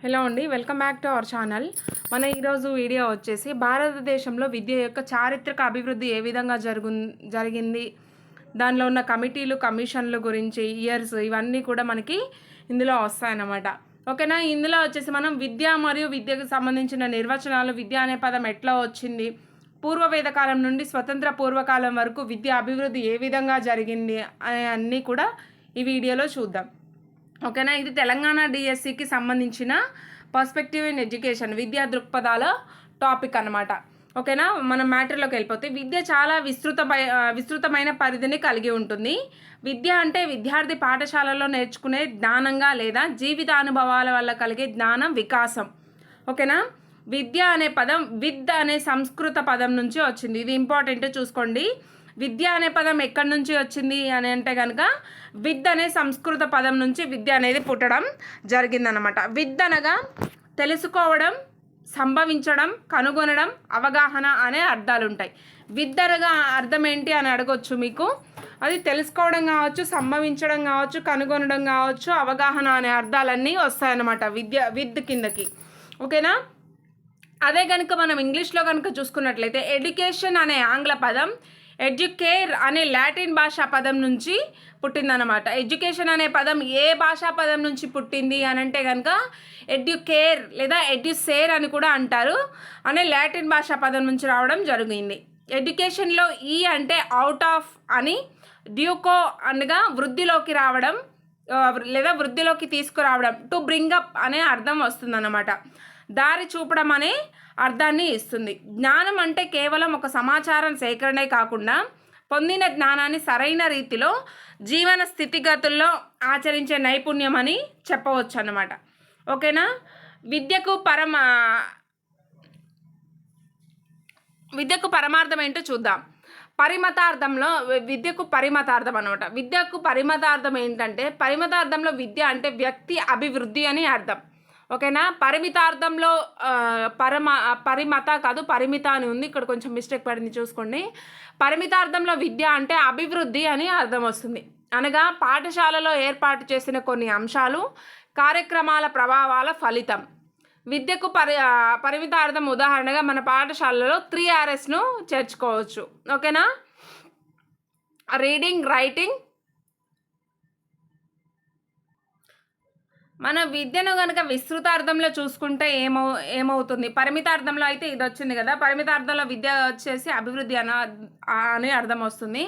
Hello అండి, welcome back to our channel. మన ఈరోజు వీడియో వచ్చేసి భారతదేశంలో విద్య యొక్క చారిత్రక అభివృద్ధి ఏ విధంగా జరిగింది, దానిలో ఉన్న కమిటీలు కమిషన్లు గురించి ఇయర్స్ ఇవన్నీ కూడా మనకి ఇందులో వస్తాయన్నమాట. ఓకేనా. ఇందులో వచ్చేసి మనం విద్య మరియు విద్యకు సంబంధించిన నిర్వచనాలు, విద్య అనే పదం ఎట్లా వచ్చింది, పూర్వవేద కాలం నుండి స్వతంత్ర పూర్వకాలం వరకు విద్య అభివృద్ధి ఏ విధంగా జరిగింది అనే అన్నీ కూడా ఈ వీడియోలో చూద్దాం. ఓకేనా. ఇది తెలంగాణ డిఎస్సికి సంబంధించిన పర్స్పెక్టివ్ ఇన్ ఎడ్యుకేషన్ విద్యా దృక్పథాల టాపిక్ అనమాట. ఓకేనా. మనం మ్యాటర్లోకి వెళ్ళిపోతే విద్య చాలా విస్తృతమైన పరిధిని కలిగి ఉంటుంది. విద్య అంటే విద్యార్థి పాఠశాలలో నేర్చుకునే జ్ఞానంగా లేదా జీవిత అనుభవాల వల్ల కలిగే జ్ఞానం వికాసం. ఓకేనా. విద్య అనే పదం విద్ అనే సంస్కృత పదం నుంచి వచ్చింది. ఇది ఇంపార్టెంట్ చూసుకోండి. విద్య అనే పదం ఎక్కడి నుంచి వచ్చింది అని అంటే కనుక విద్ అనే సంస్కృత పదం నుంచి విద్య అనేది పుట్టడం జరిగిందనమాట. విద్ అనగా తెలుసుకోవడం, సంభవించడం, కనుగొనడం, అవగాహన అనే అర్థాలు ఉంటాయి. విద్ అనగా అర్థం ఏంటి అని అడగొచ్చు మీకు. అది తెలుసుకోవడం కావచ్చు, సంభవించడం కావచ్చు, కనుగొనడం కావచ్చు, అవగాహన అనే అర్థాలన్నీ వస్తాయన్నమాట విద్ కిందకి. ఓకేనా. అదే కనుక మనం ఇంగ్లీష్లో కనుక చూసుకున్నట్లయితే ఎడ్యుకేషన్ అనే ఆంగ్ల పదం ఎడ్యుకేర్ అనే లాటిన్ భాషా పదం నుంచి పుట్టిందనమాట. ఎడ్యుకేషన్ అనే పదం ఏ భాషా పదం నుంచి పుట్టింది అని అంటే కనుక ఎడ్యుకేర్ లేదా ఎడ్యుసేర్ అని కూడా అంటారు అనే లాటిన్ భాషా పదం నుంచి రావడం జరిగింది. ఎడ్యుకేషన్లో ఈ అంటే అవుట్ ఆఫ్ అని, డ్యూకో అనగా వృద్ధిలోకి రావడం లేదా వృద్ధిలోకి తీసుకురావడం, టు బ్రింగ్ అప్ అనే అర్థం వస్తుందన్నమాట. దారి చూపడం అనే అర్థాన్ని ఇస్తుంది. జ్ఞానం అంటే కేవలం ఒక సమాచారం సేకరణే కాకుండా పొందిన జ్ఞానాన్ని సరైన రీతిలో జీవన స్థితిగతుల్లో ఆచరించే నైపుణ్యం అని చెప్పవచ్చు అన్నమాట. ఓకేనా. విద్యకు పరమార్థం ఏంటో చూద్దాం. విద్యకు పరిమతార్థం అనమాట. విద్యకు పరిమతార్థం ఏంటంటే, పరిమతార్థంలో విద్య అంటే వ్యక్తి అభివృద్ధి అని అర్థం. ఓకేనా. పరిమితార్థంలో పరిమత కాదు పరిమిత అని ఉంది, ఇక్కడ కొంచెం మిస్టేక్ పడింది చూసుకోండి. పరిమితార్థంలో విద్య అంటే అభివృద్ధి అని అర్థం వస్తుంది. అనగా పాఠశాలలో ఏర్పాటు చేసిన కొన్ని అంశాలు, కార్యక్రమాల ప్రభావాల ఫలితం. విద్యకు పరిమితార్థం ఉదాహరణగా మన పాఠశాలలో 3Rsను చేర్చుకోవచ్చు. ఓకేనా. Reading, writing. మన విద్యను కనుక విస్తృతార్థంలో చూసుకుంటే ఏమవుతుంది, పరిమితార్థంలో అయితే ఇది వచ్చింది కదా, పరిమితార్థంలో విద్య వచ్చేసి అభివృద్ధి అని అర్థం వస్తుంది.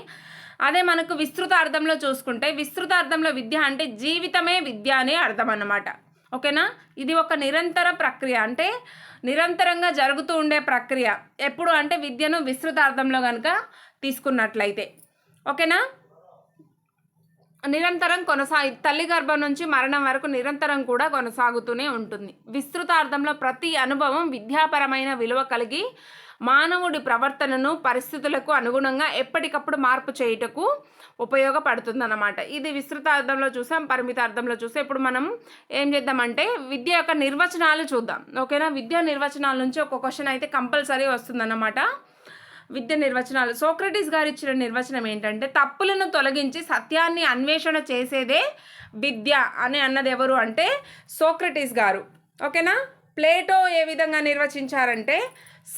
అదే మనకు విస్తృతార్థంలో చూసుకుంటే విస్తృతార్థంలో విద్య అంటే జీవితమే విద్య అనే అర్థం అన్నమాట. ఓకేనా. ఇది ఒక నిరంతర ప్రక్రియ, అంటే నిరంతరంగా జరుగుతూ ఉండే ప్రక్రియ. ఎప్పుడు అంటే విద్యను విస్తృతార్థంలో కనుక తీసుకున్నట్లయితే. ఓకేనా. నిరంతరం తల్లి గర్భం నుంచి మరణం వరకు నిరంతరం కూడా కొనసాగుతూనే ఉంటుంది. విస్తృతార్థంలో ప్రతి అనుభవం విద్యాపరమైన విలువ కలిగి మానవుడి ప్రవర్తనను పరిస్థితులకు అనుగుణంగా ఎప్పటికప్పుడు మార్పు చేయుటకు ఉపయోగపడుతుందన్నమాట. ఇది విస్తృతార్థంలో చూసాం, పరిమితార్థంలో చూసాం. ఇప్పుడు మనం ఏం చేద్దామంటే విద్య యొక్క నిర్వచనాలు చూద్దాం. ఓకేనా. విద్యా నిర్వచనాల నుంచి ఒక క్వశ్చన్ అయితే కంపల్సరీ వస్తుందన్నమాట. విద్య నిర్వచనాలు. సోక్రటీస్ గారు ఇచ్చిన నిర్వచనం ఏంటంటే, తప్పులను తొలగించి సత్యాన్ని అన్వేషణ చేసేదే విద్య అని అన్నది ఎవరు అంటే సోక్రటీస్ గారు. ఓకేనా. ప్లేటో ఏ విధంగా నిర్వచించారంటే,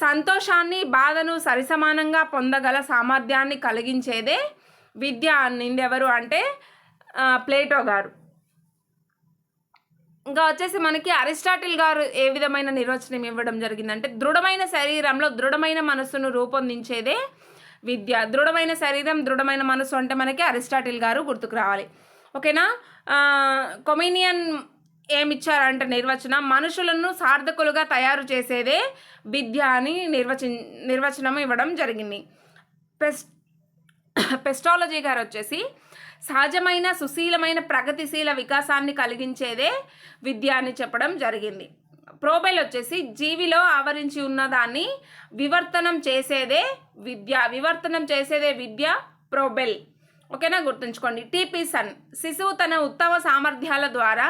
సంతోషాన్ని బాధను సరిసమానంగా పొందగల సామర్థ్యాన్ని కలిగించేదే విద్య అనింది ఎవరు అంటే ప్లేటో గారు. ఇంకా వచ్చేసి మనకి అరిస్టాటిల్ గారు ఏ విధమైన నిర్వచనం ఇవ్వడం జరిగిందంటే, దృఢమైన శరీరంలో దృఢమైన మనస్సును రూపొందించేదే విద్య. దృఢమైన శరీరం, దృఢమైన మనస్సు అంటే మనకి అరిస్టాటిల్ గారు గుర్తుకు రావాలి. ఓకేనా. కొమినియన్ ఏమిచ్చారంటే నిర్వచనం, మనుషులను సార్థకులుగా తయారు చేసేదే విద్య అని నిర్వచనం ఇవ్వడం జరిగింది. పెస్టాలజీ గారు వచ్చేసి సహజమైన సుశీలమైన ప్రగతిశీల వికాసాన్ని కలిగించేదే విద్య అని చెప్పడం జరిగింది. ప్రోబెల్ వచ్చేసి జీవిలో ఆవరించి ఉన్న దాన్ని వివర్తనం చేసేదే విద్య ప్రోబెల్. ఓకేనా, గుర్తుంచుకోండి. టీపీ సన్, శిశువు తన ఉత్తమ సామర్థ్యాల ద్వారా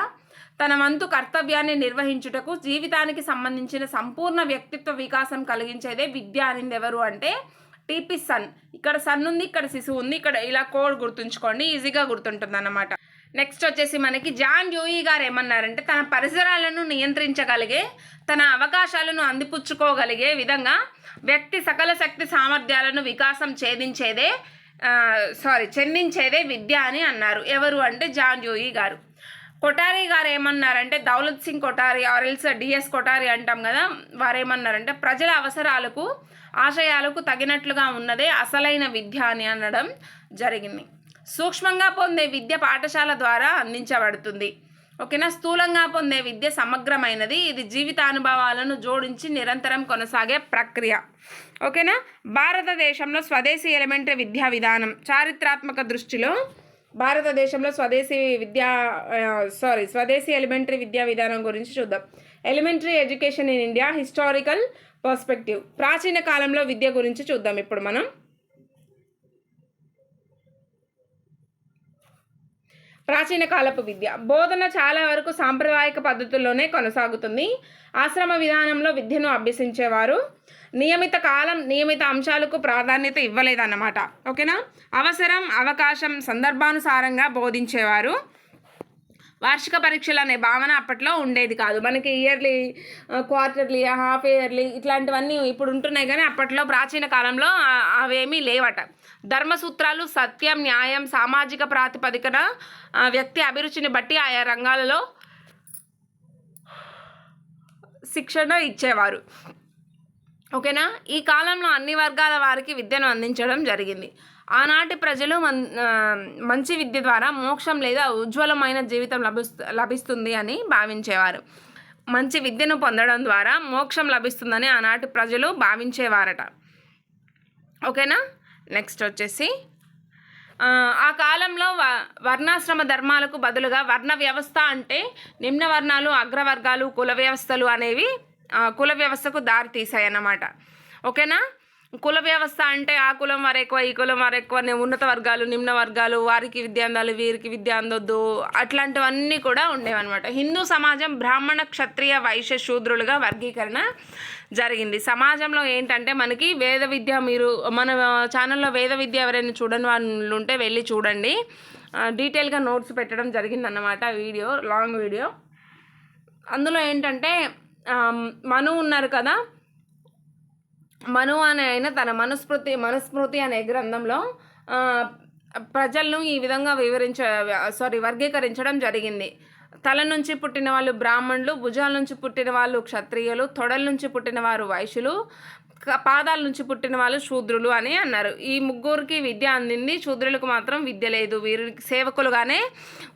తన వంతు కర్తవ్యాన్ని నిర్వహించుటకు జీవితానికి సంబంధించిన సంపూర్ణ వ్యక్తిత్వ వికాసం కలిగించేదే విద్య అనేది ఎవరు అంటే టీపీ సన్. ఇక్కడ సన్ ఉంది, ఇక్కడ శిశువు ఉంది, ఇక్కడ ఇలా కోడ్ గుర్తుంచుకోండి, ఈజీగా గుర్తుంటుంది అన్నమాట. నెక్స్ట్ వచ్చేసి మనకి జాన్ డ్యూయి గారు ఏమన్నారంటే తన పరిసరాలను నియంత్రించగలిగే, తన అవకాశాలను అందిపుచ్చుకోగలిగే విధంగా వ్యక్తి సకల శక్తి సామర్థ్యాలను వికాసం చెందించేదే విద్య అని అన్నారు. ఎవరు అంటే జాన్ డ్యూయి గారు. కొఠారి గారు ఏమన్నారంటే దౌలత్ సింగ్ కొఠారి ఆర్ఎల్స్ డిఎస్ కొఠారి అంటాం కదా, వారు ఏమన్నారంటే ప్రజల అవసరాలకు ఆశయాలకు తగినట్లుగా ఉన్నదే అసలైన విద్య అని అనడం జరిగింది. సూక్ష్మంగా పొందే విద్య పాఠశాల ద్వారా అందించబడుతుంది. ఓకేనా. స్థూలంగా పొందే విద్య సమగ్రమైనది, ఇది జీవితానుభవాలను జోడించి నిరంతరం కొనసాగే ప్రక్రియ. ఓకేనా. భారతదేశంలో స్వదేశీ ఎలిమెంటరీ విద్యా విధానం చారిత్రాత్మక దృష్టిలో భారతదేశంలో స్వదేశీ ఎలిమెంటరీ విద్యా విధానం గురించి చూద్దాం. Elementary education in India historical perspective. ప్రాచీన కాలంలో విద్య గురించి చూద్దాం ఇప్పుడు మనం. ప్రాచీన కాలపు విద్య బోధన చాలా వరకు సాంప్రదాయక పద్ధతుల్లోనే కొనసాగుతుంది. ఆశ్రమ విధానంలో విద్యను అభ్యసించేవారు. నియమిత కాలం, నియమిత అంశాలకు ప్రాధాన్యత ఇవ్వలేదన్నమాట. ఓకేనా. అవసరం, అవకాశం, సందర్భానుసారంగా బోధించేవారు. వార్షిక పరీక్షలు అనే భావన అప్పట్లో ఉండేది కాదు. మనకి ఇయర్లీ, క్వార్టర్లీ, హాఫ్ ఇయర్లీ ఇట్లాంటివన్నీ ఇప్పుడు ఉంటున్నాయి, కానీ అప్పట్లో ప్రాచీన కాలంలో అవేమీ లేవట. ధర్మసూత్రాలు, సత్యం, న్యాయం, సామాజిక ప్రాతిపదికన వ్యక్తి అభిరుచిని బట్టి ఆయా రంగాలలో శిక్షణ ఇచ్చేవారు. ఓకేనా. ఈ కాలంలో అన్ని వర్గాల వారికి విద్యను అందించడం జరిగింది. ఆనాటి ప్రజలు మంచి విద్య ద్వారా మోక్షం లేదా ఉజ్వలమైన జీవితం లభిస్తుంది అని భావించేవారు. మంచి విద్యను పొందడం ద్వారా మోక్షం లభిస్తుందని ఆనాటి ప్రజలు భావించేవారట. ఓకేనా. నెక్స్ట్ వచ్చేసి ఆ కాలంలో వర్ణాశ్రమ ధర్మాలకు బదులుగా వర్ణ వ్యవస్థ అంటే నిమ్న వర్ణాలు, అగ్రవర్గాలు, కుల వ్యవస్థలు అనేవి కుల వ్యవస్థకు దారి తీసాయి అన్నమాట. ఓకేనా. కుల వ్యవస్థ అంటే ఆ కులం వారు ఎక్కువ, ఈ కులం వారు ఎక్కువ, ఉన్నత వర్గాలు, నిమ్న వర్గాలు, వారికి విద్య అందాలి, వీరికి విద్య అందొద్దు, అట్లాంటివన్నీ కూడా ఉండేవన్నమాట. హిందూ సమాజం బ్రాహ్మణ, క్షత్రియ, వైశ్య, శూద్రులుగా వర్గీకరణ జరిగింది. సమాజంలో ఏంటంటే మనకి వేద విద్య, మీరు మన ఛానల్లో వేద విద్య ఎవరైనా చూడని వాళ్ళు ఉంటే వెళ్ళి చూడండి. డీటెయిల్గా నోట్స్ పెట్టడం జరిగిందన్నమాట. Video, long video. అందులో ఏంటంటే మను ఉన్నారు కదా, మను అనే ఆయన తన మనుస్మృతి అనే గ్రంథంలో ప్రజలను ఈ విధంగా వర్గీకరించడం జరిగింది. తల నుంచి పుట్టిన వాళ్ళు బ్రాహ్మణులు, భుజాల నుంచి పుట్టిన వాళ్ళు క్షత్రియులు, తొడల నుంచి పుట్టిన వారు వైశ్యులు, పాదాల నుంచి పుట్టిన వాళ్ళు శూద్రులు అని అన్నారు. ఈ ముగ్గురికి విద్య అందింది, శూద్రులకు మాత్రం విద్య లేదు. వీరికి సేవకులుగానే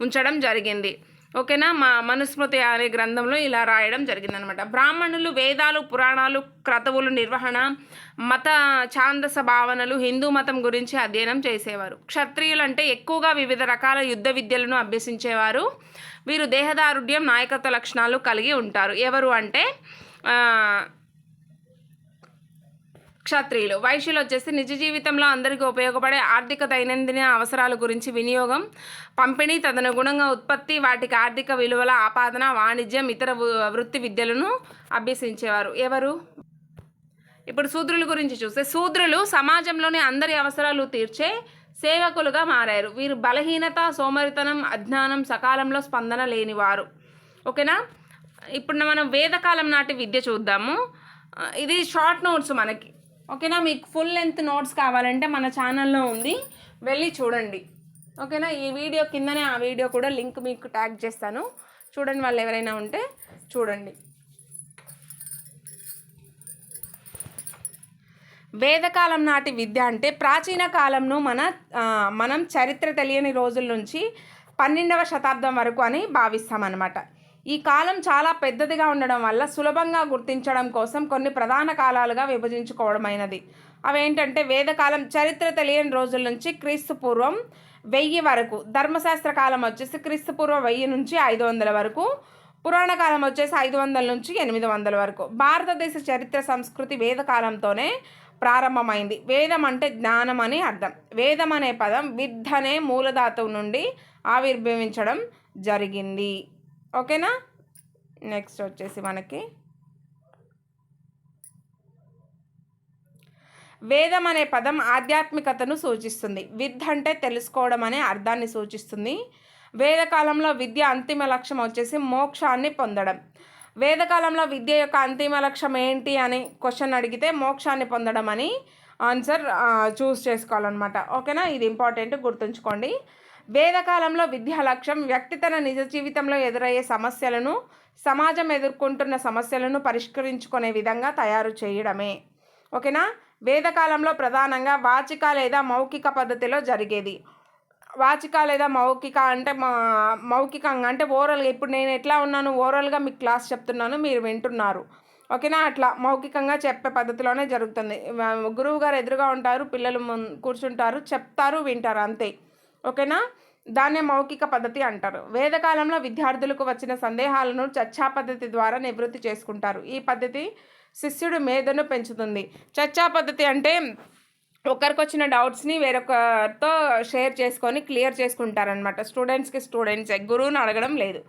ఉంచడం జరిగింది. ఓకేనా. మనుస్మృతి అనే గ్రంథంలో ఇలా రాయడం జరిగిందనమాట. బ్రాహ్మణులు వేదాలు, పురాణాలు, క్రతువులు నిర్వహణ, మత ఛాందస భావనలు, హిందూ మతం గురించి అధ్యయనం చేసేవారు. క్షత్రియులు అంటే ఎక్కువగా వివిధ రకాల యుద్ధ విద్యలను అభ్యసించేవారు. వీరు దేహదారుఢ్యం, నాయకత్వ లక్షణాలు కలిగి ఉంటారు. ఎవరు అంటే క్షత్రియులు. వైశ్యులు వచ్చేసి నిజ జీవితంలో అందరికీ ఉపయోగపడే ఆర్థిక దైనందిన అవసరాల గురించి వినియోగం, పంపిణీ, తదనుగుణంగా ఉత్పత్తి, వాటికి ఆర్థిక విలువల ఆపాదన, వాణిజ్యం, ఇతర వృత్తి విద్యలను అభ్యసించేవారు. ఎవరు? ఇప్పుడు శూద్రుల గురించి చూస్తే, శూద్రులు సమాజంలోని అందరి అవసరాలు తీర్చే సేవకులుగా మారారు. వీరు బలహీనత, సోమరితనం, అజ్ఞానం, సకాలంలో స్పందన లేనివారు. ఓకేనా. ఇప్పుడు మనం వేదకాలం నాటి విద్య చూద్దాము. ఇది షార్ట్ నోట్స్ మనకి. ఓకేనా. మీకు ఫుల్ లెంత్ నోట్స్ కావాలంటే మన ఛానల్లో ఉంది, వెళ్ళి చూడండి. ఓకేనా. ఈ వీడియో కిందనే ఆ వీడియో కూడా లింక్ మీకు ట్యాగ్ చేస్తాను, చూడండి. వాళ్ళు ఎవరైనా ఉంటే చూడండి. వేదకాలం నాటి విద్య అంటే ప్రాచీన కాలంను మనం చరిత్ర తెలియని రోజుల నుంచి 12వ శతాబ్దం వరకు అని భావిస్తామన్నమాట. ఈ కాలం చాలా పెద్దదిగా ఉండడం వల్ల సులభంగా గుర్తించడం కోసం కొన్ని ప్రధాన కాలాలుగా విభజించుకోవడమైనది. అవేంటంటే వేదకాలం చరిత్ర తెలియని రోజుల నుంచి క్రీస్తు పూర్వం 1000 వరకు, ధర్మశాస్త్ర కాలం వచ్చేసి క్రీస్తు పూర్వం 1000 నుంచి 500 వరకు, పురాణ కాలం వచ్చేసి 500 నుంచి 800 వరకు. భారతదేశ చరిత్ర సంస్కృతి వేదకాలంతోనే ప్రారంభమైంది. వేదం అంటే జ్ఞానం అని అర్థం. వేదం అనే పదం విద్ అనే మూలధాతువు నుండి ఆవిర్భవించడం జరిగింది. ఓకేనా. నెక్స్ట్ వచ్చేసి మనకి వేదం అనే పదం ఆధ్యాత్మికతను సూచిస్తుంది. విద్ అంటే తెలుసుకోవడం అనే అర్థాన్ని సూచిస్తుంది. వేదకాలంలో విద్య అంతిమ లక్ష్యం వచ్చేసి మోక్షాన్ని పొందడం. వేదకాలంలో విద్య యొక్క అంతిమ లక్ష్యం ఏంటి అని క్వశ్చన్ అడిగితే మోక్షాన్ని పొందడం అని ఆన్సర్ చూస్ చేసుకోవాలన్నమాట. ఓకేనా, ఇది ఇంపార్టెంట్, గుర్తుంచుకోండి. వేదకాలంలో విద్యా లక్ష్యం వ్యక్తి తన నిజ జీవితంలో ఎదురయ్యే సమస్యలను, సమాజం ఎదుర్కొంటున్న సమస్యలను పరిష్కరించుకునే విధంగా తయారు చేయడమే. ఓకేనా, వేదకాలంలో ప్రధానంగా వాచిక లేదా మౌఖిక పద్ధతిలో జరిగేది. వాచిక లేదా మౌఖిక అంటే మౌఖికంగా అంటే ఓరల్గా, ఇప్పుడు నేను ఎట్లా ఉన్నాను, ఓరల్గా మీకు క్లాస్ చెప్తున్నాను, మీరు వింటున్నారు. ఓకేనా, అట్లా మౌఖికంగా చెప్పే పద్ధతిలోనే జరుగుతుంది. గురువు గారు ఎదురుగా ఉంటారు, పిల్లలు కూర్చుంటారు, చెప్తారు, వింటారు, అంతే. ఓకేనా, దాన్నే మౌఖిక పద్ధతి అంటారు. వేదకాలంలో విద్యార్థులకు వచ్చిన సందేహాలను చర్చా పద్ధతి ద్వారా నివృత్తి చేసుకుంటారు. ఈ పద్ధతి శిష్యుడు మేధను పెంచుతుంది. చర్చా పద్ధతి అంటే ఒకరికి వచ్చిన డౌట్స్ని వేరొకరితో షేర్ చేసుకొని క్లియర్ చేసుకుంటారనమాట. స్టూడెంట్స్కి గురువుని అడగడం లేదు.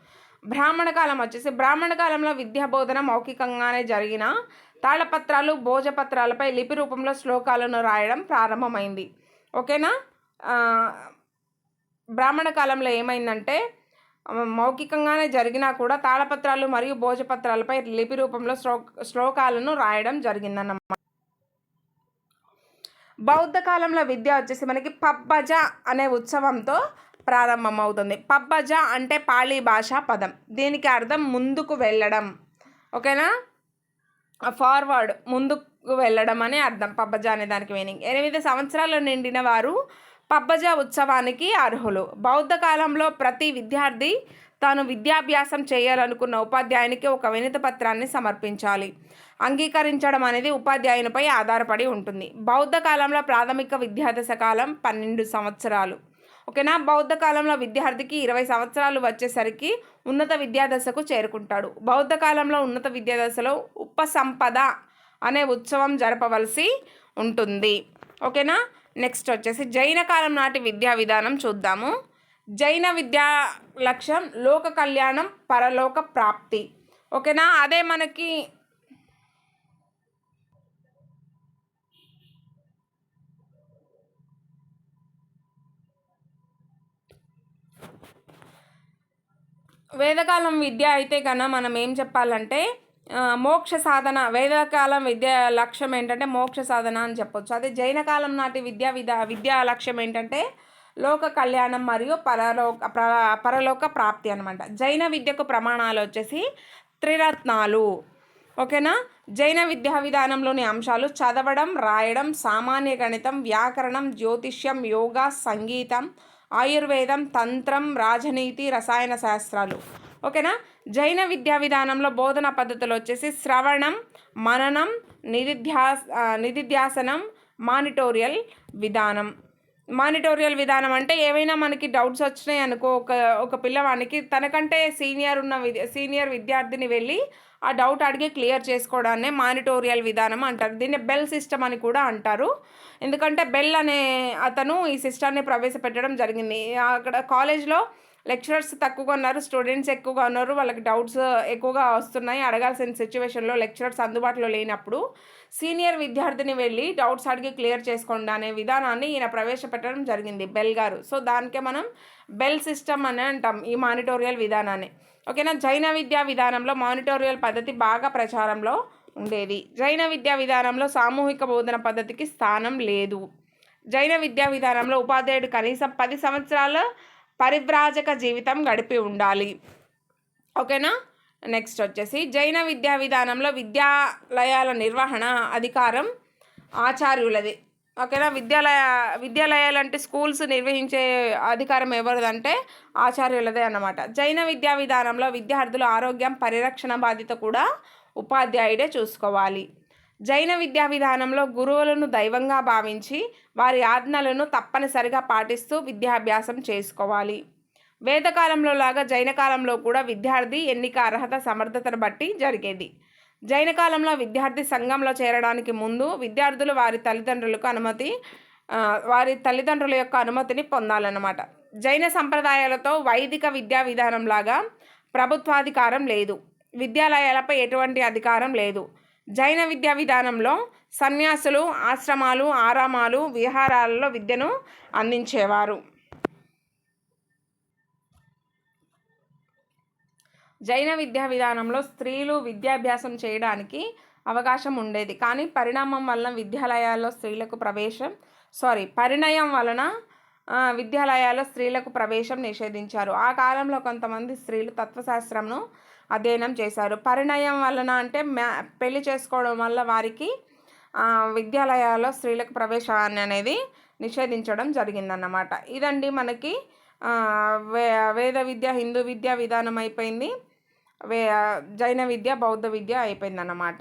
బ్రాహ్మణ కాలం వచ్చేసి, బ్రాహ్మణ కాలంలో విద్యా బోధన మౌఖికంగానే జరిగిన తాళపత్రాలు, భోజపత్రాలపై లిపి రూపంలో శ్లోకాలను రాయడం ప్రారంభమైంది. ఓకేనా, బ్రాహ్మణ కాలంలో ఏమైందంటే మౌఖికంగానే జరిగినా కూడా తాళపత్రాలు మరియు భోజపత్రాలపై లిపి రూపంలో శ్లోకాలను రాయడం జరిగిందన్నమాట. బౌద్ధ కాలంలో విద్య వచ్చేసి మనకి పబ్బజ అనే ఉత్సవంతో ప్రారంభమవుతుంది. పబ్బజ అంటే పాళీ భాషా పదం. దీనికి అర్థం ముందుకు వెళ్ళడం. ఓకేనా, ఫార్వర్డ్, ముందుకు వెళ్ళడం అని అర్థం పబ్బజ అనే దానికి మీనింగ్. 8 సంవత్సరాలు నిండిన వారు పబ్బజ ఉత్సవానికి అర్హులు. బౌద్ధ కాలంలో ప్రతి విద్యార్థి తాను విద్యాభ్యాసం చేయాలనుకున్న ఉపాధ్యాయునికి ఒక వినతి పత్రాన్ని సమర్పించాలి. అంగీకరించడం అనేది ఉపాధ్యాయునిపై ఆధారపడి ఉంటుంది. బౌద్ధ కాలంలో ప్రాథమిక విద్యాదశ కాలం 12 సంవత్సరాలు. ఓకేనా, బౌద్ధ కాలంలో విద్యార్థికి 20 సంవత్సరాలు వచ్చేసరికి ఉన్నత విద్యాదశకు చేరుకుంటాడు. బౌద్ధ కాలంలో ఉన్నత విద్యాదశలో ఉపసంపద అనే ఉత్సవం జరపవలసి ఉంటుంది. ఓకేనా, నెక్స్ట్ వచ్చేసి జైన కాలం నాటి విద్యా విధానం చూద్దాము. జైన విద్యా లక్ష్యం లోక కళ్యాణం, పరలోక ప్రాప్తి. ఓకేనా, అదే మనకి వేదకాలం విద్య అయితే కన్నా మనం ఏం చెప్పాలంటే మోక్ష సాధన. వేదకాలం విద్యా లక్ష్యం ఏంటంటే మోక్ష సాధన అని చెప్పొచ్చు. అదే జైన కాలం నాటి విద్యా లక్ష్యం ఏంటంటే లోక కళ్యాణం మరియు పరలోక ప్రాప్తి అనమాట. జైన విద్యకు ప్రమాణాలు వచ్చేసి త్రిరత్నాలు. ఓకేనా, జైన విద్యా విధానంలోని అంశాలు చదవడం, రాయడం, సామాన్య గణితం, వ్యాకరణం, జ్యోతిష్యం, యోగా, సంగీతం, ఆయుర్వేదం, తంత్రం, రాజనీతి, రసాయన శాస్త్రాలు. ఓకేనా, జైన విద్యా విధానంలో బోధన పద్ధతులు వచ్చేసి శ్రవణం, మననం, నిధిధ్యాసనం, మానిటోరియల్ విధానం. మానిటోరియల్ విధానం అంటే ఏవైనా మనకి డౌట్స్ వచ్చినాయి అనుకో, ఒక పిల్లవానికి తనకంటే సీనియర్ విద్యార్థిని వెళ్ళి ఆ డౌట్ అడిగి క్లియర్ చేసుకోవడాన్నే మానిటోరియల్ విధానం అంటారు. దీన్ని బెల్ సిస్టమ్ అని కూడా అంటారు. ఎందుకంటే బెల్ అనే అతను ఈ సిస్టాన్ని ప్రవేశపెట్టడం జరిగింది. అక్కడ కాలేజ్లో లెక్చరర్స్ తక్కువగా ఉన్నారు, స్టూడెంట్స్ ఎక్కువగా ఉన్నారు, వాళ్ళకి డౌట్స్ ఎక్కువగా వస్తున్నాయి. అడగాల్సిన సిచ్యువేషన్లో లెక్చరర్స్ అందుబాటులో లేనప్పుడు సీనియర్ విద్యార్థిని వెళ్ళి డౌట్స్ అడిగి క్లియర్ చేసుకోండి అనే విధానాన్ని ఈయన ప్రవేశపెట్టడం జరిగింది, బెల్ గారు. సో దానికే మనం బెల్ సిస్టమ్ అని అంటాం ఈ మానిటోరియల్ విధానాన్ని. ఓకేనా, జైన విద్యా విధానంలో మానిటోరియల్ పద్ధతి బాగా ప్రచారంలో ఉండేది. జైన విద్యా విధానంలో సామూహిక బోధన పద్ధతికి స్థానం లేదు. జైన విద్యా విధానంలో ఉపాధ్యాయుడు కనీసం 10 సంవత్సరాల పరివ్రాజక జీవితం గడిపి ఉండాలి. ఓకేనా, నెక్స్ట్ వచ్చేసి జైన విద్యా విధానంలో విద్యాలయాల నిర్వహణ అధికారం ఆచార్యులది. ఓకేనా, విద్యాలయాలు అంటే స్కూల్స్ నిర్వహించే అధికారం ఎవరిదంటే ఆచార్యులదే అన్నమాట. జైన విద్యా విధానంలో విద్యార్థుల ఆరోగ్యం పరిరక్షణ బాధ్యత కూడా ఉపాధ్యాయుడే చూసుకోవాలి. జైన విద్యా విధానంలో గురువులను దైవంగా భావించి వారి ఆజ్ఞలను తప్పనిసరిగా పాటిస్తూ విద్యాభ్యాసం చేసుకోవాలి. వేదకాలంలో లాగా జైన కాలంలో కూడా విద్యార్థి ఎన్నిక అర్హత సమర్థతను బట్టి జరిగేది. జైన కాలంలో విద్యార్థి సంఘంలో చేరడానికి ముందు విద్యార్థులు వారి తల్లిదండ్రుల యొక్క అనుమతిని పొందాలన్నమాట. జైన సంప్రదాయాలతో వైదిక విద్యా విధానం లాగా ప్రభుత్వాధికారం లేదు. విద్యాలయాలపై ఎటువంటి అధికారం లేదు. జైన విద్యా విధానంలో సన్యాసులు ఆశ్రమాలు, ఆరామాలు, విహారాలలో విద్యను అందించేవారు. జైన విద్యా విధానంలో స్త్రీలు విద్యాభ్యాసం చేయడానికి అవకాశం ఉండేది. కానీ పరిణామం వలన విద్యాలయాల్లో స్త్రీలకు పరిణయం వలన విద్యాలయాల్లో స్త్రీలకు ప్రవేశం నిషేధించారు. ఆ కాలంలో కొంతమంది స్త్రీలు తత్వశాస్త్రంను అధ్యయనం చేశారు. పరిణయం వలన అంటే పెళ్లి చేసుకోవడం వల్ల వారికి విద్యాలయాల్లో స్త్రీలకు ప్రవేశాన్ని అనేది నిషేధించడం జరిగిందన్నమాట. ఇదండి మనకి వేద విద్య, హిందూ విద్యా విధానం అయిపోయింది. జైన విద్య, బౌద్ధ విద్య అయిపోయిందన్నమాట.